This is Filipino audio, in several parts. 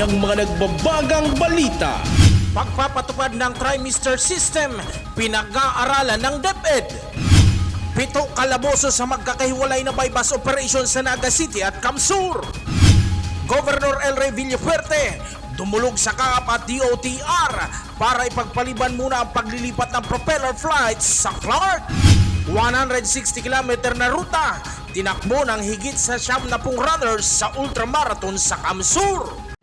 ng mga nagbabagang balita. Pagpapatupad ng Trimester System, pinag-aaralan ng DepEd. 7 kalaboso sa magkakahiwalay na bypass operation sa Naga City at Camsur. Governor El Rey Villafuerte dumulog sa KAP at DOTR para ipagpaliban muna ang paglilipat ng propeller flights sa Clark. 160 km na ruta, tinakbo ng higit sa 70 runners sa ultramarathon sa Camsur.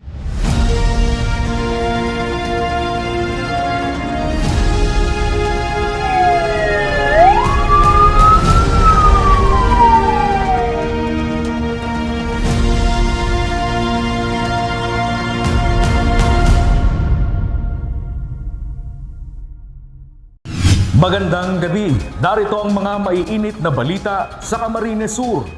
Magandang gabi. Narito ang mga maiinit na balita sa Camarines Sur.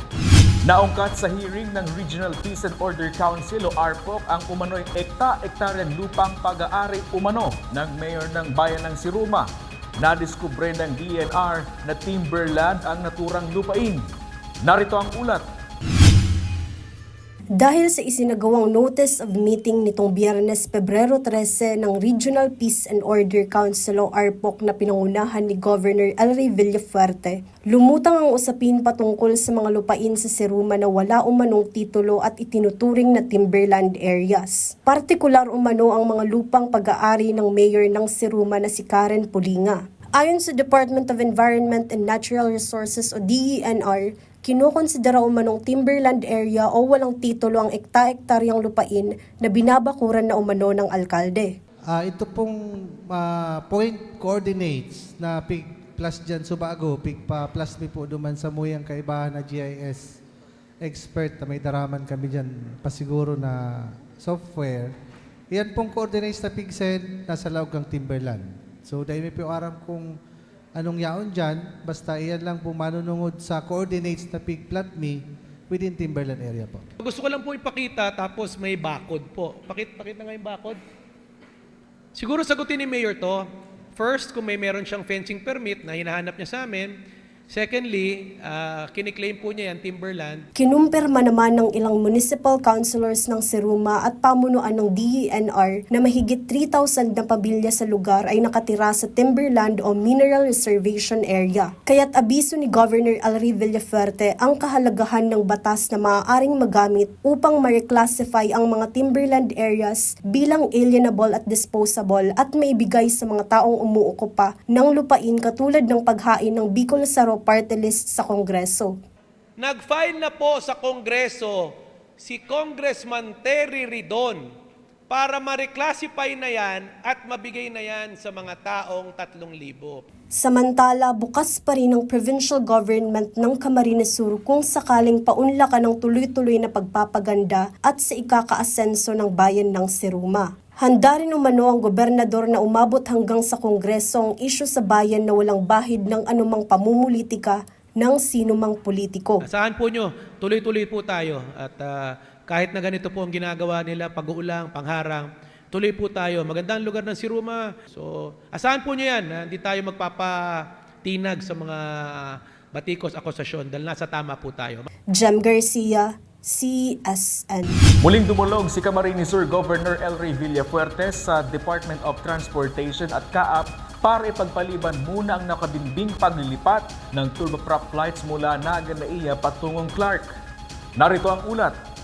Naungkat sa hearing ng Regional Peace and Order Council o RPOC ang umano'y ekta-ektaryang lupang pag-aari umano ng mayor ng bayan ng Siruma. Nadiskubre ng DNR na timberland ang naturang lupain. Narito ang ulat. Dahil sa isinagawang notice of meeting nitong Biyernes, Pebrero 13 ng Regional Peace and Order Council o RPOC na pinangunahan ni Governor El Rey Villafuerte, lumutang ang usapin patungkol sa mga lupain sa Siruma na wala umanong titulo at itinuturing na timberland areas. Partikular umano ang mga lupang pag-aari ng mayor ng Siruma na si Karen Pulinga. Ayon sa Department of Environment and Natural Resources o DENR, kinukonsidera umanong timberland area o walang titulo ang ekta-ektaryang lupain na binabakuran na umano ng alkalde. Ito pong point coordinates na PIG plus dyan Subago, PIG pa plus mi po duman sa muyang kaibahan na GIS expert na may daraman kami dyan pasiguro na software. Yan pong coordinates na PIG-SEN nasa loob ng timberland. So dahil may po aram kung anong yaon dyan, basta iyan lang po manunungod sa coordinates na PIG-PLATMI within timberland area po. Gusto ko lang po ipakita tapos may bakod po. Pakita nga yung bakod. Siguro sagutin ni Mayor to. First, kung meron siyang fencing permit na hinahanap niya sa amin. Secondly, kiniklaim po niya yan, timberland. Kinumpirma naman ng ilang municipal councilors ng Siruma at pamunuan ng DENR na mahigit 3,000 na pamilya sa lugar ay nakatira sa timberland o mineral reservation area. Kaya't abiso ni Governor El Rey Villafuerte ang kahalagahan ng batas na maaaring magamit upang ma-reclassify ang mga timberland areas bilang alienable at disposable at maibigay sa mga taong umuukupa ng lupain katulad ng paghain ng Bicol Saro party list sa Kongreso. Nag-file na po sa Kongreso si Congressman Terry Ridon para ma-reclassify na yan at mabigay na yan sa mga taong 3,000. Samantala, bukas pa rin ang provincial government ng Camarines Sur kung sakaling paunlakan ng tuloy-tuloy na pagpapaganda at sa ikaka-asenso ng bayan ng Siruma. Handa rin umano ang gobernador na umabot hanggang sa Kongreso ang isyu sa bayan na walang bahid ng anumang pamumulitika ng sinumang politiko. Asahan po nyo, tuloy-tuloy po tayo at kahit na ganito po ang ginagawa nila, pag-uulang, pangharang, tuloy po tayo. Magandang lugar ng Siruma. So, asahan po nyo yan, hindi tayo magpapatinag sa mga batikos akusasyon dahil nasa tama po tayo. Jem Garcia, CSN. Muling dumulog si Camarines Sur Governor El Rey Villafuerte sa Department of Transportation at KAP para ipagpaliban muna ang nakabinbing paglilipat ng turboprop flights mula Naga Naiya patungong Clark. Narito ang ulat.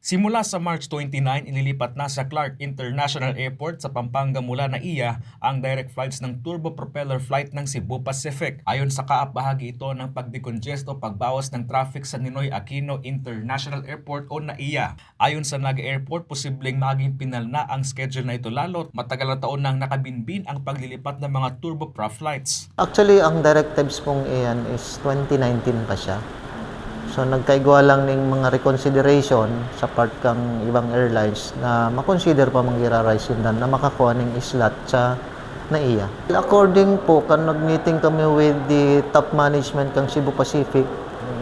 Simula sa March 29, inilipat na sa Clark International Airport sa Pampanga mula Naiya ang direct flights ng turbopropeller flight ng Cebu Pacific. Ayon sa KAP, bahagi ito ng pagdecongest o pagbawas ng traffic sa Ninoy Aquino International Airport o Naiya. Ayon sa Naga Airport, posibleng maging pinalna ang schedule na ito lalo't matagal na taon nang nakabinbin ang paglilipat ng mga turboprop flights. Actually, ang directives pong iyan is 2019 pa siya. So nagkaigwa lang ng mga reconsideration sa part kang ibang airlines na makonsider pa mangira-rise na makakuha ng slot sa Naiya. According po, kan nag-meeting kami with the top management kang Cebu Pacific,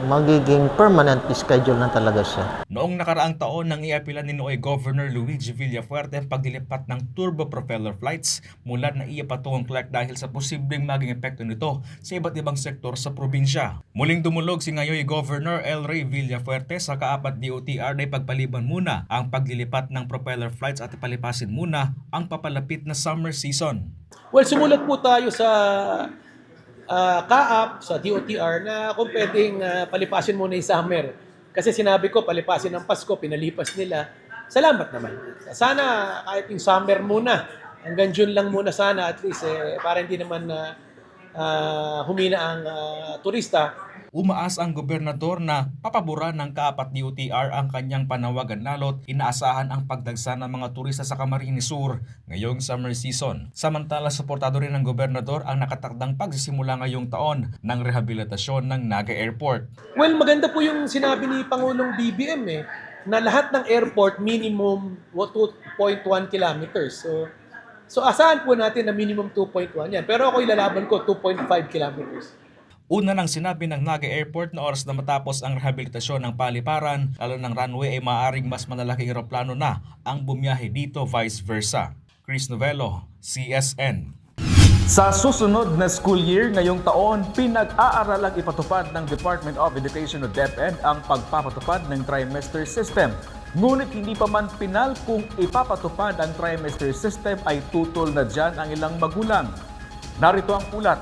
magiging permanent schedule na talaga siya. Noong nakaraang taon nang iapila ni Noy Governor Luigi Villafuerte ang paglilipat ng turbo propeller flights mula na iya patungong Clark dahil sa posibleng maging epekto nito sa iba't ibang sektor sa probinsya. Muling dumulog si ngayon Governor El Rey Villafuerte sa kaapat DOTR na ipagpaliban muna ang paglilipat ng propeller flights at ipalipasin muna ang papalapit na summer season. Well, sumulat po tayo sa CAAP, sa DOTR na kung pwedeng palipasin muna yung summer. Kasi sinabi ko, palipasin ng Pasko, pinalipas nila. Salamat naman. Sana kahit yung summer muna, hanggang June lang muna sana at least para hindi naman humina ang turista. Umaas ang gobernador na papabura ng kaapat DOTR ang kanyang panawagan lalo't inaasahan ang pagdagsa ng mga turista sa Camarines Sur ngayong summer season. Samantala, suportado rin ng gobernador ang nakatakdang pagsisimula ngayong taon ng rehabilitasyon ng Naga Airport. Well, maganda po yung sinabi ni Pangulong BBM na lahat ng airport minimum 2.1 kilometers. So asahan po natin na minimum 2.1 yan. Pero ako ilalaban ko 2.5 kilometers. Una nang sinabi ng Naga Airport na oras na matapos ang rehabilitasyon ng paliparan, lalo ng runway ay maaaring mas malalaking eroplano na ang bumiyahe dito vice versa. Chris Novello, CSN. Sa susunod na school year ngayong taon, pinag-aaralang ipatupad ng Department of Education o DepEd ang pagpapatupad ng trimester system. Ngunit hindi pa man pinal kung ipapatupad ang trimester system ay tutol na dyan ang ilang magulang. Narito ang ulat.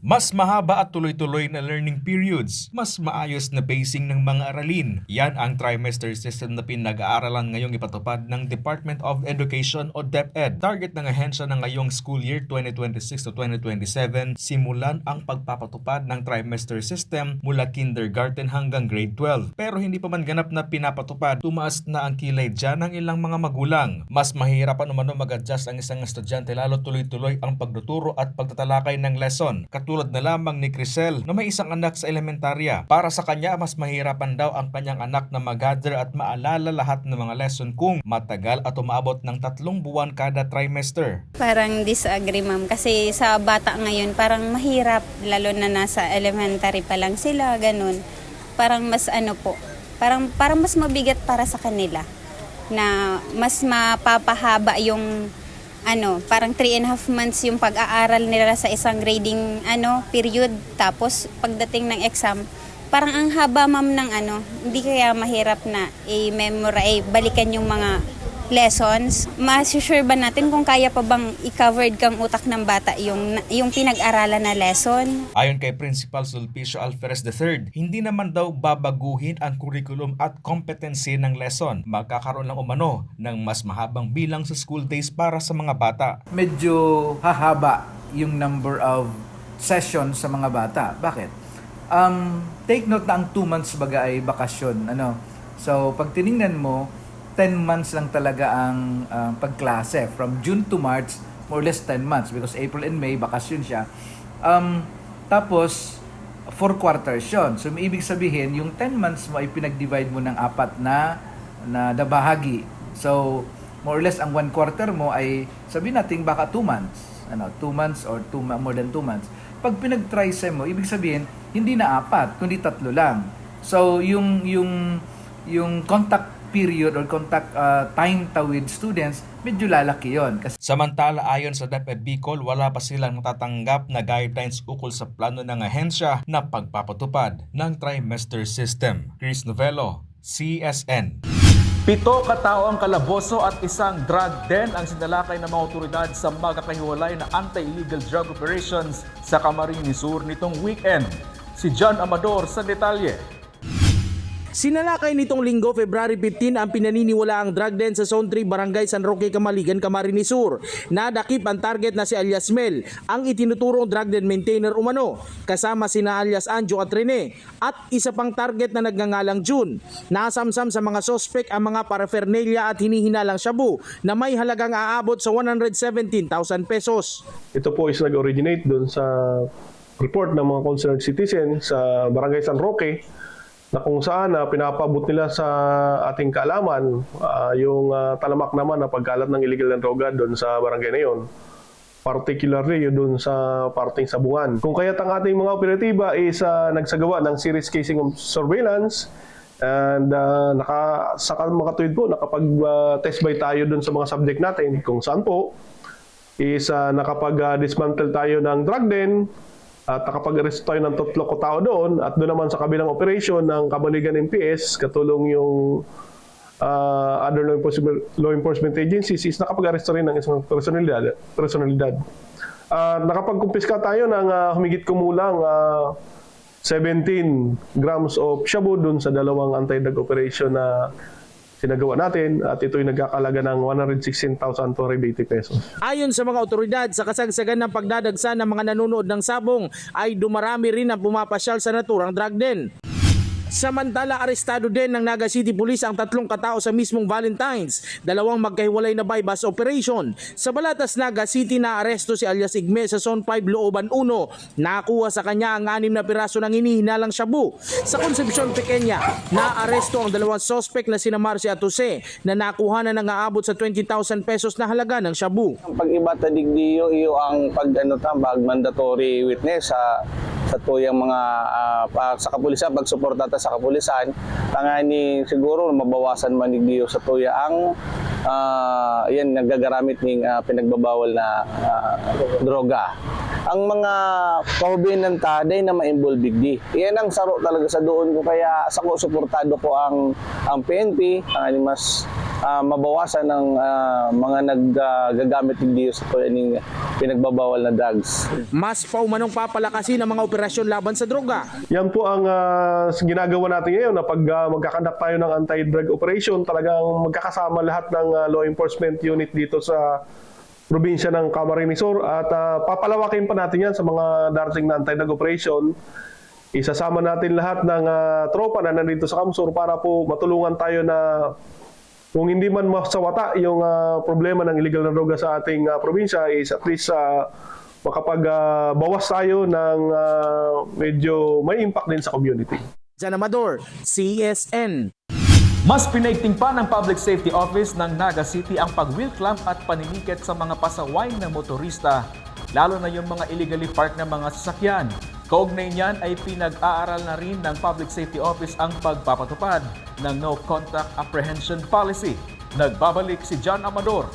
Mas mahaba at tuloy-tuloy na learning periods, mas maayos na pacing ng mga aralin. Yan ang trimester system na pinag-aaralan ngayong ipatupad ng Department of Education o DepEd. Target ng ahensya ng ngayong school year 2026 to 2027, simulan ang pagpapatupad ng trimester system mula kindergarten hanggang grade 12. Pero hindi pa man ganap na pinapatupad, tumaas na ang kilay dyan ng ilang mga magulang. Mas mahirapan umano mag-adjust ang isang estudyante lalo tuloy-tuloy ang pagtuturo at pagtatalakay ng lesson. Tulad na lamang ni Crisel na may isang anak sa elementarya. Para sa kanya, mas mahirapan daw ang kanyang anak na mag-gather at maalala lahat ng mga lesson kung matagal at umaabot ng 3 buwan kada trimester. Parang disagree ma'am kasi sa bata ngayon parang mahirap lalo na nasa elementary pa lang sila, ganun. Parang mas parang mas mabigat para sa kanila na mas mapapahaba yung parang 3.5 months yung pag-aaral nila sa isang grading period. Tapos pagdating ng exam, parang ang haba ma'am ng hindi kaya mahirap na i-memorize, balikan yung mga lessons. Masusure ba natin kung kaya pa bang i-covered kang utak ng bata yung pinag-aralan na lesson? Ayon kay Principal Sulpicio Alferez III, hindi naman daw babaguhin ang curriculum at competency ng lesson. Magkakaroon lang umano ng mas mahabang bilang sa school days para sa mga bata. Medyo hahaba yung number of sessions sa mga bata. Bakit? Take note na ang 2 months baga ay bakasyon. So, pag tinignan mo, 10 months lang talaga ang pagklase. From June to March, more or less 10 months because April and May, bakasyon siya. Tapos, 4 quarters yun. So, may ibig sabihin, yung 10 months mo ay pinag-divide mo ng 4 na bahagi. So, more or less, ang 1 quarter mo ay, sabihin natin, baka 2 months. 2 months or more than 2 months. Pag pinag-trisem mo, ibig sabihin, hindi na 4, kundi 3 lang. So, yung contact period or contact time with students, medyo lalaki yon. Samantala, ayon sa DepEd Bicol, wala pa silang natatanggap na guidelines ukol sa plano ng ahensya na pagpapatupad ng trimester system. Chris Novello, CSN. 7 katao ang kalaboso at isang drug den ang sinalakay ng mga otoridad sa magkakahiwalay na anti-illegal drug operations sa Camarines Sur nitong weekend. Si John Amador sa detalye. Sinalakay nitong Linggo, February 15 ang pinaniniwalaang drug den sa Zone 3, Barangay San Roque, Camaligan, Camarines Sur. Nadakip ang target na si alias Mel, ang itinuturong drug den maintainer umano, kasama sina alias Anjo at Rene, at isa pang target na nagngangalang June. Nasamsam sa mga sospek ang mga paraphernalia at hinihinalang shabu na may halagang aabot sa 117,000 pesos. Ito po is nag-originate doon sa report ng mga concerned citizen sa Barangay San Roque na kung saan pinapabot nila sa ating kaalaman yung talamak naman na pagkalat ng illegal na droga doon sa barangay na yon. particularly yun dun sa parting Sabungan. Kung kaya't ang ating mga operatiba is nagsagawa ng series casing of surveillance and sa makatuwid po, nakapag-test by tayo dun sa mga subject natin kung saan po is nakapag-dismantle tayo ng drug den at nakapag-arrest tayo ng 3 tao doon at doon naman sa kabilang operation ng Kabaligan MPS katulong yung other law enforcement agencies is nakapag-arrest rin ng isang personalidad. Nakapag-kumpiska tayo ng humigit kumulang 17 grams of shabu dun sa dalawang anti-drug operation na sinagawa natin at ito'y nagkakalaga ng 116,280 pesos. Ayon sa mga otoridad, sa kasagsagan ng pagdadagsa ng mga nanonood ng sabong ay dumarami rin ang pumapasyal sa naturang drug den. Samantala, arestado din ng Naga City Police ang 3 katao sa mismong Valentines, 2 magkahiwalay na bypass operation. Sa Balatas, Naga City, naaresto si alias Igme sa Zone 5 Looban 1. Nakuha sa kanya ang 6 na piraso ng hinihinalang shabu. Sa Concepcion Pequeña, naaresto ang 2 suspect na sina Marcy at Jose na nakuha na ng aabot sa 20,000 pesos na halaga ng shabu. Ang pag-iba tadigdiyo iyo ang pag mandatory witness sa tuyang mga sa kapulisan, pagsuportata sa kapulisan, tangani siguro mabawasan manigdiyo sa tuya ang yan nagagaramit ng pinagbabawal na droga. Ang mga kahubinan taday na ma-involve digdi. Iyan ang saro talaga sa doon ko, kaya sa ko suportado ko ang PNP, tangani mas mabawasan ng mga naggagamit digdi sa tuya ng pinagbabawal na drugs. Mas paumanong papalakasin ang mga operasyon laban sa droga. Yan po ang ginagawa natin ngayon na pag magkakandak tayo ng anti-drug operation, talagang magkakasama lahat ng law enforcement unit dito sa probinsya ng Camarines Sur at papalawakin pa natin yan sa mga darating na anti-drug operation. Isasama natin lahat ng tropa na nandito sa Camsur para po matulungan tayo na kung hindi man masawata yung problema ng illegal na droga sa ating probinsya is at least makapagbawas tayo ng medyo may impact din sa community. Jan Amador, CSN. Mas pinaigting pa ng Public Safety Office ng Naga City ang pag-wheel clamp at paniniket sa mga pasaway na motorista, lalo na yung mga illegally parked na mga sasakyan. Kaugnay niyan ay pinag-aaral na rin ng Public Safety Office ang pagpapatupad ng No Contact Apprehension Policy. Nagbabalik si John Amador.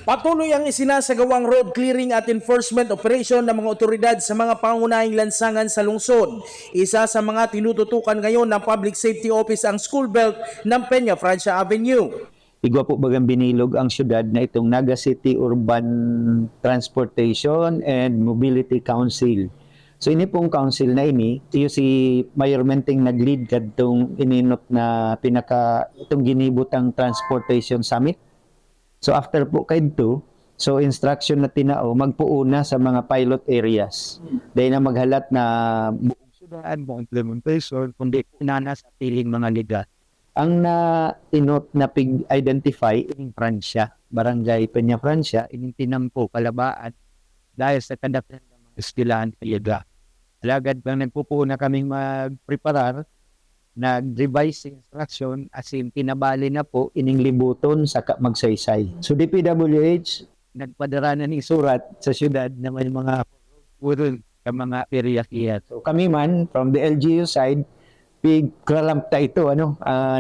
Patuloy ang isinasagawang road clearing at enforcement operation ng mga otoridad sa mga pangunahing lansangan sa lungsod. Isa sa mga tinututukan ngayon ng Public Safety Office ang school belt ng Peña Francia Avenue. Igwa po bagang binilog ang syudad na itong Naga City Urban Transportation and Mobility Council. So ini pong council na ini, iyo si Mayor Menting nag-lead kadtong ininot na itong ginibutang Transportation Summit. So after po kayo so instruction na tinao, magpuuna sa mga pilot areas. Dahil na maghalat na buong syudad, buong implementation, kundi inanas at piling mga liga. Ang na-inot na pig-identify in Francia, Barangay Peña Francia, in Tinampo, Kalabaan, dahil sa kadapnan ng mga estilahan liga. Alagad bang nagpupuuna kaming magpreparar, nag-revise instruction as in pinabali na po ining libuton sa magsaysay. So DPWH nagpadara na ng surat sa syudad na may mga purul ka mga area. So kami man from the LGU side pigkalampta ito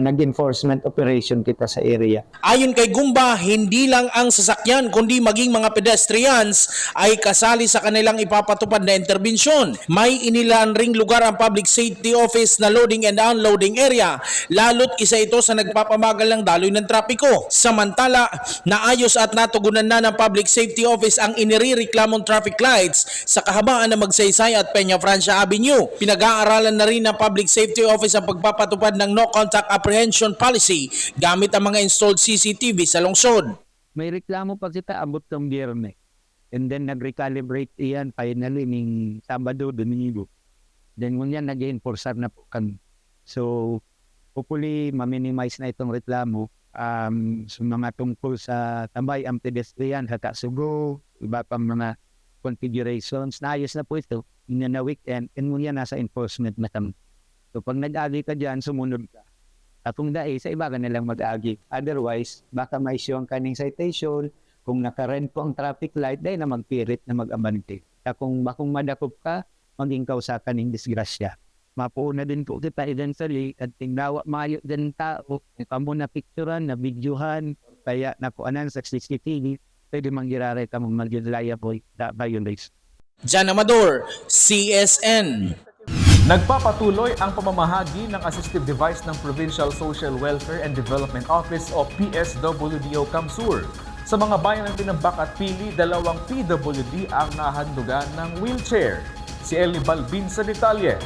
nag-enforcement operation kita sa area. Ayon kay Gumba, hindi lang ang sasakyan kundi maging mga pedestrians ay kasali sa kanilang ipapatupad na interbensyon. May inilaan ring lugar ang Public Safety Office na loading and unloading area, lalo't isa ito sa nagpapamagal ng daloy ng trapiko. Samantala, naayos at natugunan na ng Public Safety Office ang inirereklamong traffic lights sa kahabaan ng Magsaysay at Peña Francia Avenue. Pinag-aaralan na rin ng Public Safety Office ang pagpapatupad ng No Contact Apprehension Policy gamit ang mga installed CCTV sa lungsod. May reklamo pa kita abot ng Biyernes. And then nag-recalibrate iyan finally ng Sabado, Domingo. Then ngunyan nag-enforcer na po kami. So hopefully ma-minimize na itong reklamo sa mga tungkol sa tambay ang pedestrian, hakasugo, iba pang mga configurations. Naayos na po ito na weekend and ngunyan nasa enforcement na kami. So pag nag-agi ka dyan, sumunod ka. At kung dahil, sa iba ka nilang mag-agi. Otherwise, baka may issue ang kaning citation Kung nakarent po ang traffic light, dahil na magpirit na mag-abante. Kaya kung madakop ka, maging kausakan ng disgrasya. Mapuuna din po kita eventually at tingnawa maayo din tao. Kamo na picturean, na videohan, kaya nakuanan sa CCTV, pwede manggirare ka mong mag-liable na violation. Jan Amador, CSN. Nagpapatuloy ang pamamahagi ng assistive device ng Provincial Social Welfare and Development Office o PSWDO Kamsur. Sa mga bayan ng Tinambak at Pili, 2 PWD ang nahandugan ng wheelchair. Si Eli Balbin sa detalye.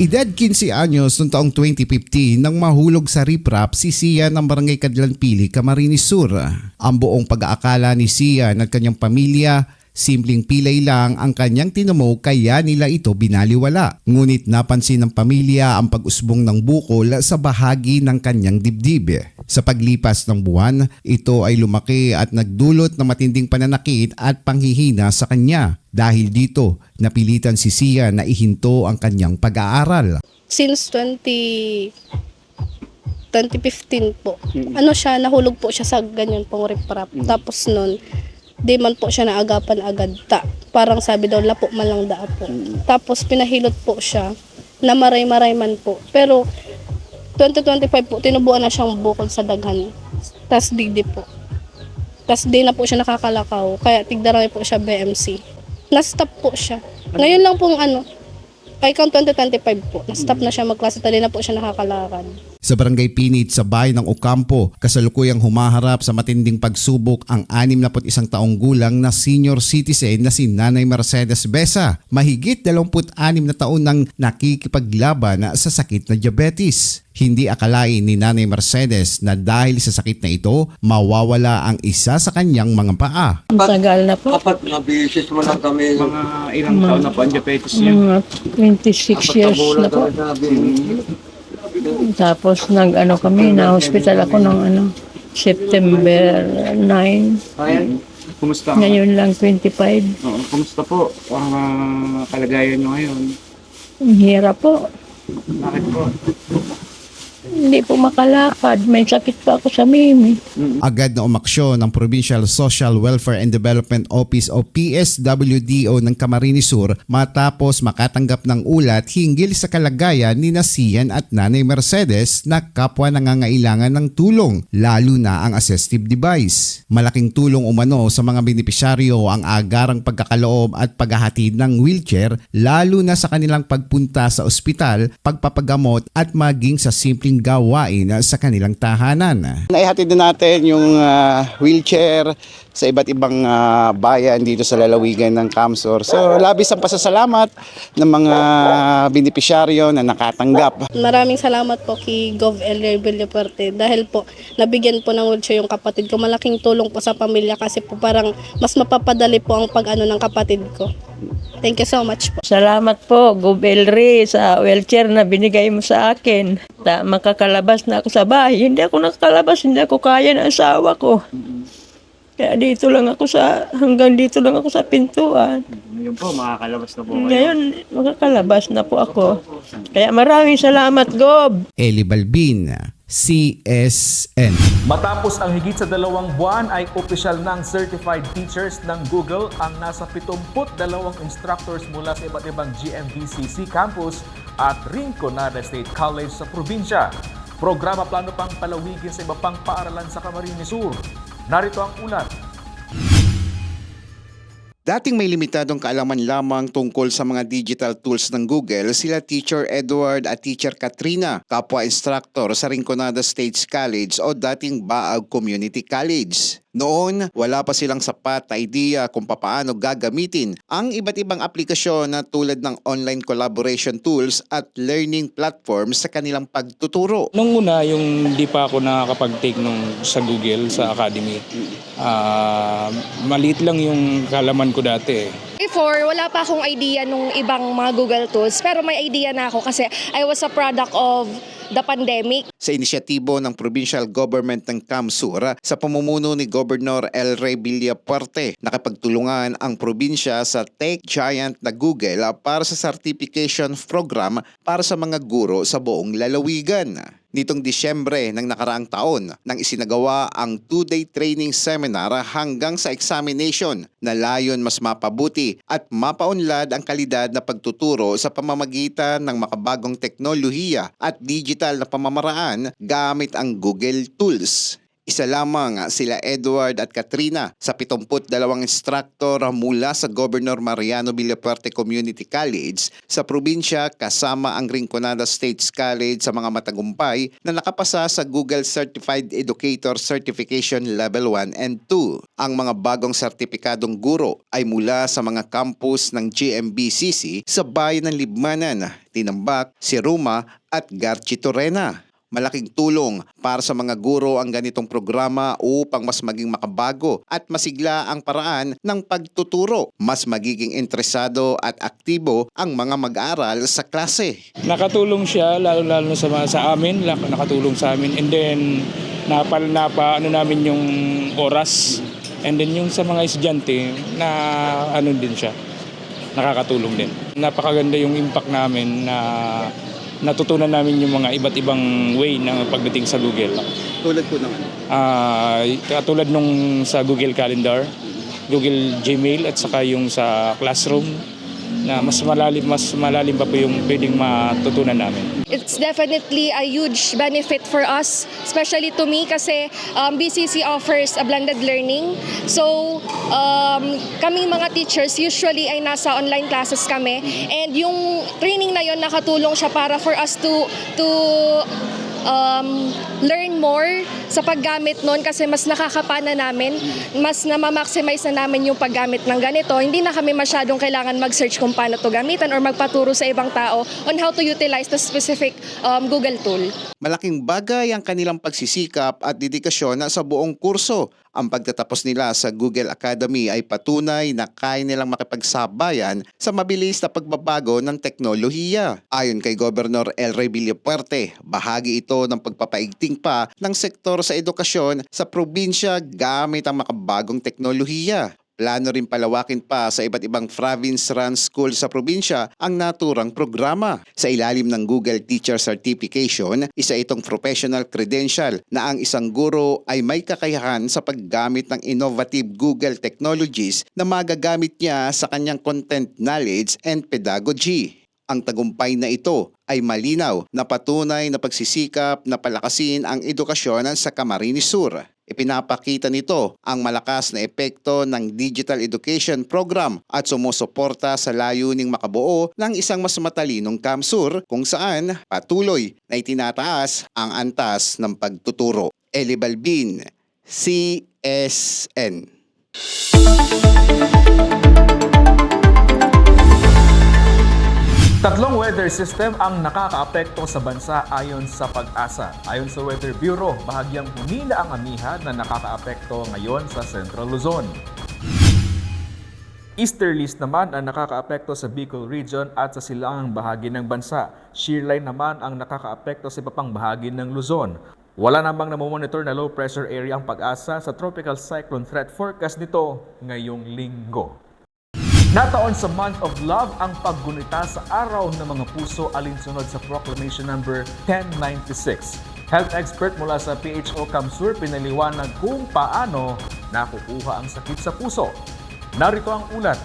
Edad 15 anyos noong taong 2015 nang mahulog sa riprap si Sia ng Barangay Cadlan Pili, Camarines Sur. Ang buong pag-aakala ni Sia at kanyang pamilya, simpleng pilay lang ang kanyang tinamo kaya nila ito binaliwala. Ngunit napansin ng pamilya ang pag-usbong ng bukol sa bahagi ng kanyang dibdib. Sa paglipas ng buwan, ito ay lumaki at nagdulot ng matinding pananakit at panghihina sa kanya. Dahil dito, napilitan si Sia na ihinto ang kanyang pag-aaral. Since 2015 po, nahulog po siya sa ganyan pong riprap. Tapos nun, di man po siya naagapan agad. Parang sabi daw, lapo man lang daa po. Tapos pinahilot po siya na maray-maray man po. Pero 2025 po, tinubuan na siyang bukol sa daghan. Tas digdi po. Tas di na po siya nakakalakaw. Kaya tigdarami po siya BMC. Na-stop po siya. Ngayon lang pong ay kang 2025 po. Na-stop na siya magklase. Tali na po siya nakakalakad. Sa Barangay Pinit sa bayan ng Ocampo, kasalukuyang humaharap sa matinding pagsubok ang 61 taong gulang na senior citizen na si Nanay Mercedes Besa. Mahigit 26 na taon nang nakikipaglaban sa sakit na diabetes. Hindi akalain ni Nanay Mercedes na dahil sa sakit na ito, mawawala ang isa sa kanyang mga paa. Tagal na po. Apat na bisis mo lang kami. Mga ilang taon na po ang diabetes niya? Mga 26 years na po. Tapos kami, na-hospital ako ng September 9. Kumusta? Ngayon lang 25. Oo, kumusta po ang kalagayan nyo ngayon? Ang hirap po. Bakit po? Hindi po makalakad. May sakit pa ako sa mimi. Agad na umaksyon ng Provincial Social Welfare and Development Office o PSWDO ng Camarines Sur matapos makatanggap ng ulat hinggil sa kalagayan ni Sian at Nanay Mercedes na kapwa nangangailangan ng tulong, lalo na ang assistive device. Malaking tulong umano sa mga benepisyaryo ang agarang pagkakaloob at paghahatid ng wheelchair, lalo na sa kanilang pagpunta sa ospital, pagpapagamot at maging sa simpleng gawain sa kanilang tahanan. Naihatid na natin yung wheelchair sa iba't ibang bayan dito sa lalawigan ng Kamsur. So labis ang pasasalamat ng mga benepisyaryo na nakatanggap. Maraming salamat po kay Gov. Elray Villafuerte dahil po nabigyan po ng wheelchair yung kapatid ko. Malaking tulong po sa pamilya kasi po parang mas mapapadali po ang pag-ano ng kapatid ko. Thank you so much po. Salamat po, Gov. Elray, sa wheelchair na binigay mo sa akin. Makakalabas na ako sa bahay. Hindi ako nakakalabas, hindi ako kaya ng asawa ko. Kaya hanggang dito lang ako sa pintuan. Ngayon po, makakalabas na po kayo. Ngayon, makakalabas na po ako. Kaya maraming salamat, Gov. Eli Balbin, CSN. Matapos ang higit sa 2 buwan ay opisyal ng certified teachers ng Google ang nasa 72 instructors mula sa iba't ibang GMVCC campus at Rinconada State College sa probinsya. Programa plano pang palawigin sa iba pang paaralan sa Camarines Sur. Narito ang ulat. Dating may limitadong kaalaman lamang tungkol sa mga digital tools ng Google, sila Teacher Edward at Teacher Katrina, kapwa instructor sa Rinconada State College o dating Baag Community College. Noon, wala pa silang sapat na idea kung paano gagamitin ang iba't ibang aplikasyon na tulad ng online collaboration tools at learning platforms sa kanilang pagtuturo. Nung una, yung di pa ako nakakapag-take sa Google, sa Academy, maliit lang yung kalaman ko dati. Before, wala pa akong idea nung ibang mga Google tools, pero may idea na ako kasi I was a product of the pandemic. Sa inisyatibo ng provincial government ng Kamsur, sa pamumuno ni Governor Elray Villafuerte, nakapagtulungan ang probinsya sa tech giant na Google para sa certification program para sa mga guro sa buong lalawigan. nitong Disyembre ng nakaraang taon nang isinagawa ang 2-day training seminar hanggang sa examination na layon mas mapabuti at mapaunlad ang kalidad na pagtuturo sa pamamagitan ng makabagong teknolohiya at digital na pamamaraan gamit ang Google Tools. Isa lamang sila Edward at Katrina sa 72 instructor mula sa Governor Mariano Villafuerte Community College sa probinsya kasama ang Rinconada States College sa mga matagumpay na nakapasa sa Google Certified Educator Certification Level 1 and 2. Ang mga bagong sertipikadong guro ay mula sa mga campus ng GMBCC sa bayan ng Libmanan, Tinambak, Siruma at Garchitorena. Malaking tulong para sa mga guro ang ganitong programa upang mas maging makabago at masigla ang paraan ng pagtuturo. Mas magiging interesado at aktibo ang mga mag-aaral sa klase. Nakatulong siya lalo sa amin, nakatulong sa amin. And then ano namin yung oras. And then yung sa mga estudyante na din siya. Nakakatulong din. Napakaganda yung impact namin na natutunan namin yung mga iba't ibang way ng pagdating sa Google. Tulad po naman? Katulad nung sa Google Calendar, Google Gmail at saka yung sa Classroom na mas malalim pa po yung pwedeng matutunan namin. It's definitely a huge benefit for us, especially to me kasi BCC offers a blended learning. So, kami mga teachers usually ay nasa online classes kami and yung training na yon nakatulong siya para for us to learn more sa paggamit nun kasi mas nakakapana namin, mas namamaximize na namin yung paggamit ng ganito. Hindi na kami masyadong kailangan mag-search kung paano to gamitan or magpaturo sa ibang tao on how to utilize the specific Google tool. Malaking bagay ang kanilang pagsisikap at dedikasyon sa buong kurso. Ang pagtatapos nila sa Google Academy ay patunay na kaya nilang makipagsabayan sa mabilis na pagbabago ng teknolohiya. Ayon kay Governor El Rey Villafuerte, bahagi ito ng pagpapaigting pa ng sektor sa edukasyon sa probinsya gamit ang makabagong teknolohiya. Plano rin palawakin pa sa iba't ibang province-run school sa probinsya ang naturang programa. Sa ilalim ng Google Teacher Certification, isa itong professional credential na ang isang guro ay may kakayahan sa paggamit ng innovative Google technologies na magagamit niya sa kanyang content knowledge and pedagogy. Ang tagumpay na ito ay malinaw na patunay na pagsisikap na palakasin ang edukasyon sa Camarines Sur. Ipinapakita nito ang malakas na epekto ng Digital Education Program at sumusuporta sa layuning makabuo ng isang mas matalinong CamSur kung saan patuloy na itinataas ang antas ng pagtuturo. Eli Balbin, CSN. Tatlong weather system ang nakakaapekto sa bansa ayon sa Pag-asa. Ayon sa Weather Bureau, bahagyang humina ang amihan na nakakaapekto ngayon sa Central Luzon. Easterlies naman ang nakakaapekto sa Bicol Region at sa silangang bahagi ng bansa. Shearline naman ang nakakaapekto sa iba pang bahagi ng Luzon. Wala namang namomonitor na low pressure area ang Pag-asa sa tropical cyclone threat forecast nito ngayong linggo. Nataon sa Month of Love ang paggunita sa Araw ng Mga Puso alinsunod sa Proclamation number 1096. Health expert mula sa PHO CamSur pinaliwanag kung paano nakukuha ang sakit sa puso. Narito ang ulat.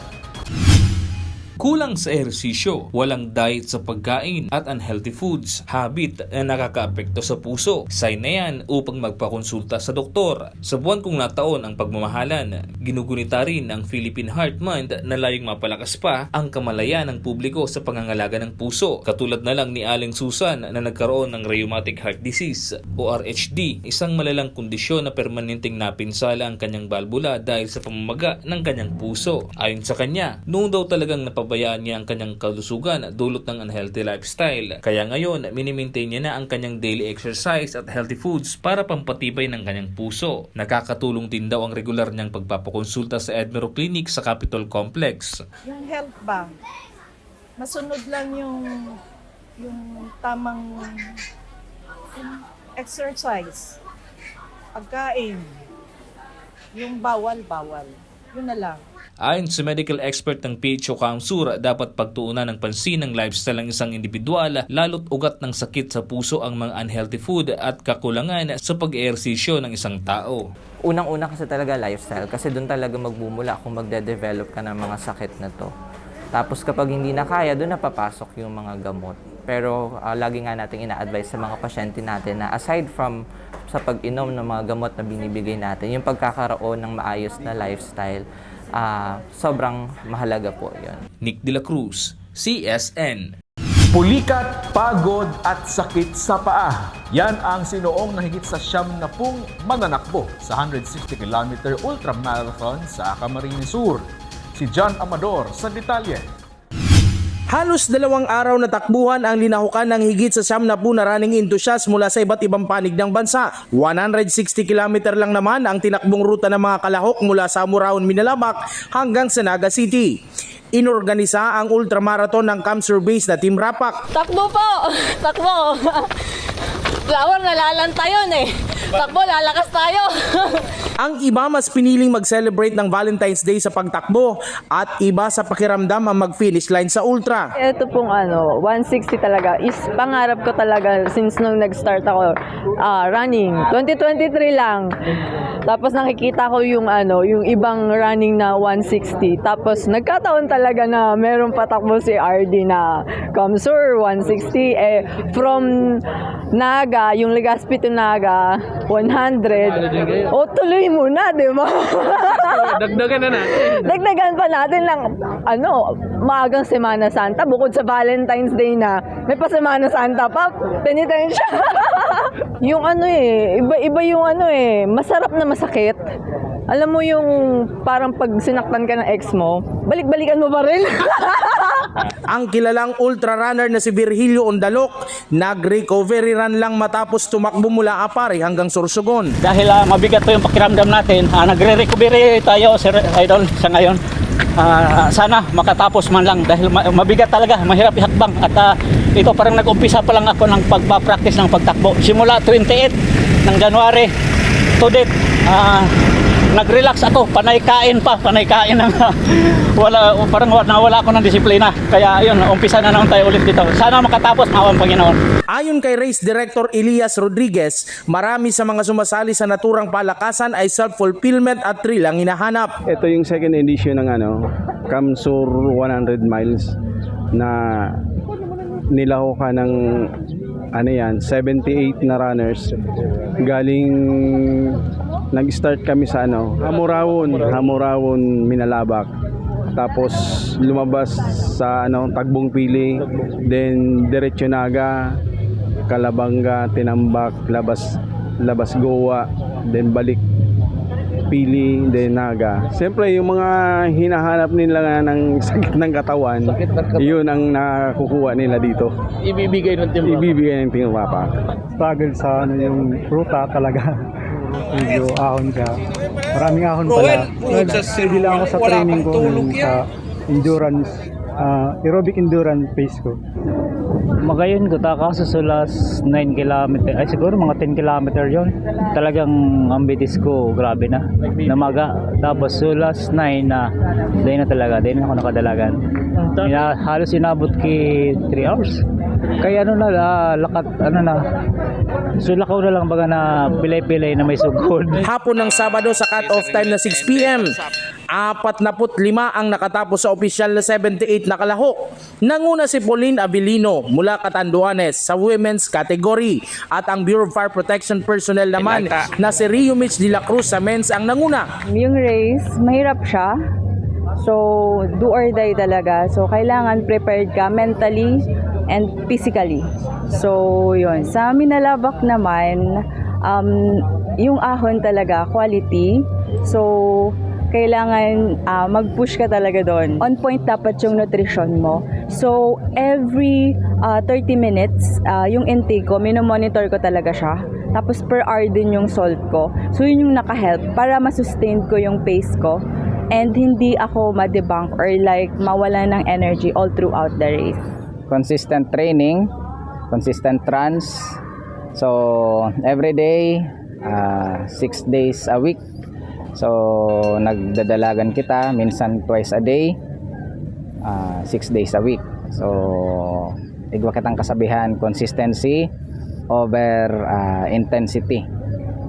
Kulang sa ehersisyo, walang diet sa pagkain at unhealthy foods, habit na nakakaapekto sa puso. Sign na yan upang magpakonsulta sa doktor. Sa buwan kong nataon ang pagmamahalan, ginugunita rin ang Philippine Heart Month na layong mapalakas pa ang kamalayan ng publiko sa pangangalaga ng puso. Katulad na lang ni Aling Susan na nagkaroon ng rheumatic heart disease o RHD, isang malalang kondisyon na permanenteng napinsala ang kanyang balbula dahil sa pamamaga ng kanyang puso. Ayon sa kanya, noon daw talagang napabayaan niya ang kanyang kalusugan dulot ng unhealthy lifestyle. Kaya ngayon, minimaintain niya na ang kanyang daily exercise at healthy foods para pampatibay ng kanyang puso. Nakakatulong din daw ang regular niyang pagpapakonsulta sa Edmero Clinic sa Capitol Complex. Yung health ba? Masunod lang yung tamang exercise, pagkain, yung bawal. Yun na lang. Ayon sa medical expert ng PHO Kamsur, dapat pagtuunan ng pansin ng lifestyle ng isang individual, lalo't ugat ng sakit sa puso ang mga unhealthy food at kakulangan sa pag-ehersisyo ng isang tao. Unang-una kasi talaga lifestyle kasi doon talaga magmumula kung magde-develop ka ng mga sakit na to. Tapos kapag hindi na kaya, doon na papasok yung mga gamot. Pero lagi nga natin ina-advise sa mga pasyente natin na aside from sa pag-inom ng mga gamot na binibigay natin, yung pagkakaroon ng maayos na lifestyle, sobrang mahalaga po yun. Nick De La Cruz, CSN. Pulikat, pagod at sakit sa paa. Yan ang sinuong na higit sa 70 mananakbo sa 160-kilometer ultramarathon sa Camarines Sur. Si John Amador sa detalye. Halos 2 araw na takbuhan ang linahukan ng higit sa 70 na running enthusiasts mula sa iba't ibang panig ng bansa. 160 km lang naman ang tinakbong ruta ng mga kalahok mula sa Muraon, Minalabak hanggang sa Naga City. Inorganisa ang ultramarathon ng Kamsur Base na Team Rapak. Takbo po! Takbo! Flower, nalalanta yun eh. Takbo, lalakas tayo. Ang iba mas piniling mag-celebrate ng Valentine's Day sa pagtakbo at iba sa pakiramdam ang mag-finish line sa ultra. Ito pong 160 talaga is pangarap ko talaga since nung nag-start ako running. 2023 lang. Tapos nakikita ko yung ibang running na 160. Tapos nagkataon talaga na meron patakbo si RD na Kamsur 160 from Naga, yung Legazpi to Naga 100. O tuloy muna, di ba? Dagdagan na natin. Dagdagan pa natin lang maagang Semana Santa bukod sa Valentine's Day na may pa Semana Santa pa. Penitensya. Yung iba yung masarap na masakit. Alam mo yung parang pag sinaktan ka ng ex mo, balik-balikan mo pa rin. Ang kilalang ultra runner na si Virgilio Ondalok, nag-recovery run lang matapos tumakbo mula Apare hanggang Sorsogon. Dahil mabigat po yung pakiramdam natin, nagre-recovery tayo, Sir Idol, sa ngayon. Sana makatapos man lang dahil mabigat talaga, mahirap ihakbang. At ito parang nag-umpisa pa lang ako ng pagpa-practice ng pagtakbo. Simula 28 ng January to date, nag-relax ako, panay kain ng parang nawala ako ng disiplina. Kaya yun, umpisa na naman tayo ulit dito. Sana makatapos ng awang Panginoon. Ayon kay Race Director Elias Rodriguez, marami sa mga sumasali sa naturang palakasan ay self-fulfillment at thrill ang hinahanap. Ito yung second edition ng Kamsur 100 miles na nilahukan ng 78 na runners galing. Nag-start kami sa Hamurawon, Minalabak. Tapos lumabas sa Tagbong Pili, then diretso Naga, Kalabanga, Tinambak, labas Goa, then balik Pili, then Naga. Siyempre yung mga hinahanap nila ng sakit ng katawan, yun ang nakukuha nila dito. Ibibigay ng Team Rapak. Struggle sa yung ruta talaga. Medyo ahon ka. Maraming ahon pala. Sige lang ako sa training ko sa endurance, aerobic endurance pace ko. Magayon ko taka sa last 9 kilometer, ay siguro mga 10 kilometer yon. Talagang ang bitis ko, grabe na. Namaga. Tapos so last 9 na, dahil na talaga, dahil na ako nakadalagan. Halos inabot ki 3 hours. Kaya lakat, sulakaw na lang baga na pilay-pilay na may sugod. Hapon ng Sabado sa cut-off time na 6 p.m., 45 ang nakatapos sa opisyal na 78 na kalahok. Nanguna si Pauline Avellino mula Catanduanes sa women's category at ang Bureau of Fire Protection personnel naman na si Rio Mitch De La Cruz sa men's ang nanguna. Yung race, mahirap siya. So, do or die talaga. So, kailangan prepared ka mentally and physically. So, yun. Sa Minalabak naman, yung ahon talaga, quality. So, kailangan mag-push ka talaga doon. On point dapat yung nutrition mo. So, every 30 minutes, yung intake ko, minomonitor ko talaga siya. Tapos per hour din yung salt ko. So, yun yung naka-help para masustain ko yung pace ko. And hindi ako ma-debunk or like mawala ng energy all throughout the race. Consistent training, consistent runs. So, every day, 6 days a week. So nagdadalagan kita minsan twice a day, 6 days a week. So igwa kitang kasabihan, consistency over intensity.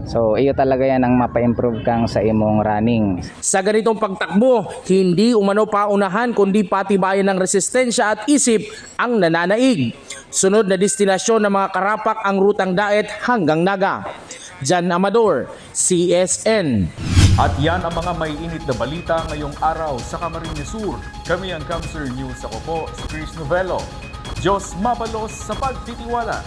So iyo talaga yan ang mapa-improve kang sa imong running. Sa ganitong pagtakbo, hindi umano paunahan kundi patibayan ng resistensya at isip ang nananaig. Sunod na destinasyon ng mga karapak ang rutang Daet hanggang Naga. Jan Amador, CSN. At yan ang mga may init na balita ngayong araw sa Camarines Sur. Kami ang Kamsur News. Ako po si Chris Novello. Diyos mabalos sa pagtitiwala.